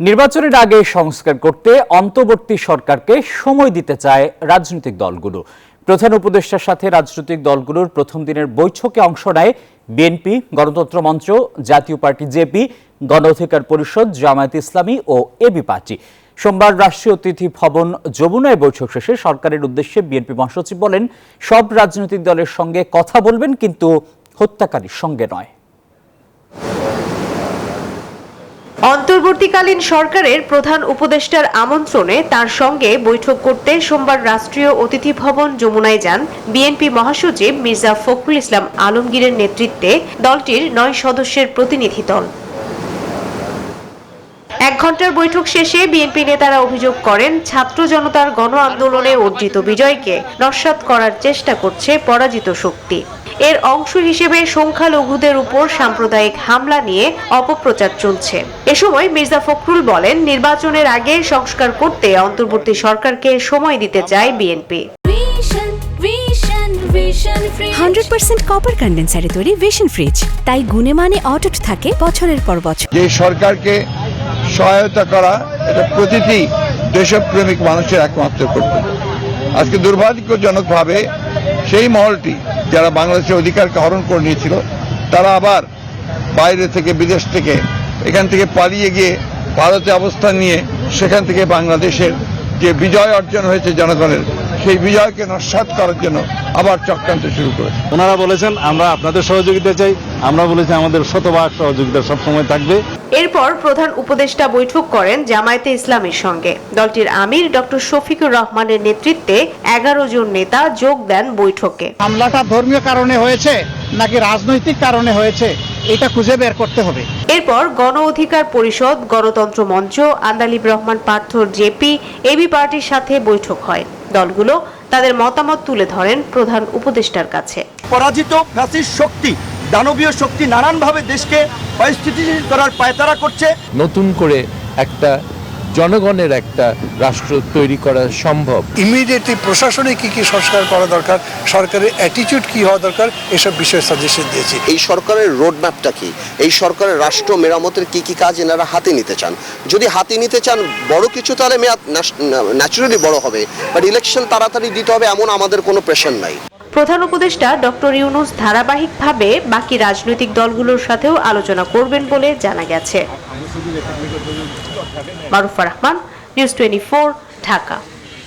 নির্বাচনের আগে সংস্কার করতে অন্তর্বর্তী সরকারকে সময় দিতে চায় রাজনৈতিক দলগুলো। প্রধান উপদেষ্টার সাথে রাজনৈতিক দলগুলোর প্রথম দিনের বৈঠকে অংশ নেয় বিএনপি, গণতন্ত্র মঞ্চ, জাতীয় পার্টি জেপি, গণ অধিকার পরিষদ, জামায়াতে ইসলামী ও এবি পার্টি। সোমবার রাষ্ট্রীয় অতিথি ভবন যমুনায় বৈঠক শেষে সরকারের উদ্দেশ্যে বিএনপি মহাসচিব বলেন, সব রাজনৈতিক দলের সঙ্গে কথা বলবেন, কিন্তু হত্যাকারীর সঙ্গে নয়। অন্তর্বর্তীকালীন সরকারের প্রধান উপদেষ্টার আমন্ত্রণে তার সঙ্গে বৈঠক করতে সোমবার রাষ্ট্রীয় অতিথি ভবন যমুনায় যান বিএনপি মহাসচিব মির্জা ফখরুল ইসলাম আলমগীরের নেতৃত্বে দলটির 9 সদস্যের প্রতিনিধি দল। 1 ঘণ্টার বৈঠক শেষে বিএনপি নেতারা অভিযোগ করেন, ছাত্র জনতার গণ আন্দোলনে অর্জিত বিজয়কে নস্যাৎ করার চেষ্টা করছে পরাজিত শক্তি। এর অংশ হিসেবে সংখ্যালঘুদের উপর সাম্প্রদায়িক হামলা নিয়ে অপপ্রচার চলছে। এ সময় মির্জা ফখরুল বলেন, নির্বাচনের আগে সংস্কার করতে অন্তর্বর্তী সরকারকে সময় দিতে চায় বিএনপি। 100% কপার কন্ডেন্সারে তৈরি ভিশন ফ্রিজ, তাই গুণে মানে অটুট থাকে বছরের পর বছর। যে সরকারকে সহায়তা করা এটা প্রতিটি দেশপ্রেমিক মানুষের একমাত্র কর্তব্য। আজকে দুর্ভাগ্যজনকভাবে সেই মহলটি যারা বাংলাদেশের অধিকারকে হরণ করে নিয়েছিল, তারা আবার বাইরে থেকে, বিদেশ থেকে, এখান থেকে পালিয়ে গিয়ে ভারতে অবস্থান নিয়ে সেখান থেকে বাংলাদেশের যে বিজয় অর্জন হয়েছে জনগণের, সেই বিজয়কে নস্যাৎ করার জন্য আবার চক্রান্ত শুরু করেছে। ওনারা বলেছেন, আমরা আপনাদের সহযোগিতা চাই, আমরা বলেছি আমাদের শতভাগ সহযোগিতা সবসময় থাকবে। এরপর প্রধান উপদেষ্টা বৈঠক করেন জামায়াতে ইসলামীর সঙ্গে। দলটির আমির ডক্টর শফিকুর রহমানের নেতৃত্বে 11 জন নেতা যোগ দেন বৈঠকে। হামলাটা ধর্মীয় কারণে হয়েছে নাকি রাজনৈতিক কারণে হয়েছে, এটা খুঁজে বের করতে হবে। এরপর গণ অধিকার পরিষদ, গণতন্ত্র মঞ্চ, আন্দালিব রহমান পার্থর জেপি, এবি পার্টির সাথে বৈঠক হয়। দলগুলো তাদের মতামত তুলে ধরেন প্রধান উপদেষ্টার কাছে। পরাজিত ফ্যাসিস্ট শক্তি, দানবীয় শক্তি নানানভাবে দেশকে অস্থিতিশীল করার পায়তারা করছে। নতুন করে একটা জনগণের একটা রাষ্ট্র তৈরি করা সম্ভব। ইমিডিয়েটলি প্রশাসনে কি কি সংস্কার করা দরকার, সরকারের অ্যাটিটিউড কি হওয়া দরকার, এসব বিষয়ে সাজেশন দিয়েছি। এই সরকারের রোডম্যাপটা কি, এই সরকারের রাষ্ট্র মেরামতের কি কি কাজ এনারা হাতে নিতে চান। যদি হাতে নিতে চান বড় কিছু, তাহলে মেয়াদ ন্যাচুরালি বড় হবে, বাট ইলেকশন তাড়াতাড়ি দিতে হবে এমন আমাদের কোনো প্রেশার নাই। প্রধান উপদেষ্টা ডক্টর ইউনূস ধারাবাহিকভাবে বাকি রাজনৈতিক দলগুলোর সাথেও আলোচনা করবেন বলে জানা গেছে। মারুফা রহমান, নিউজ 24, ঢাকা।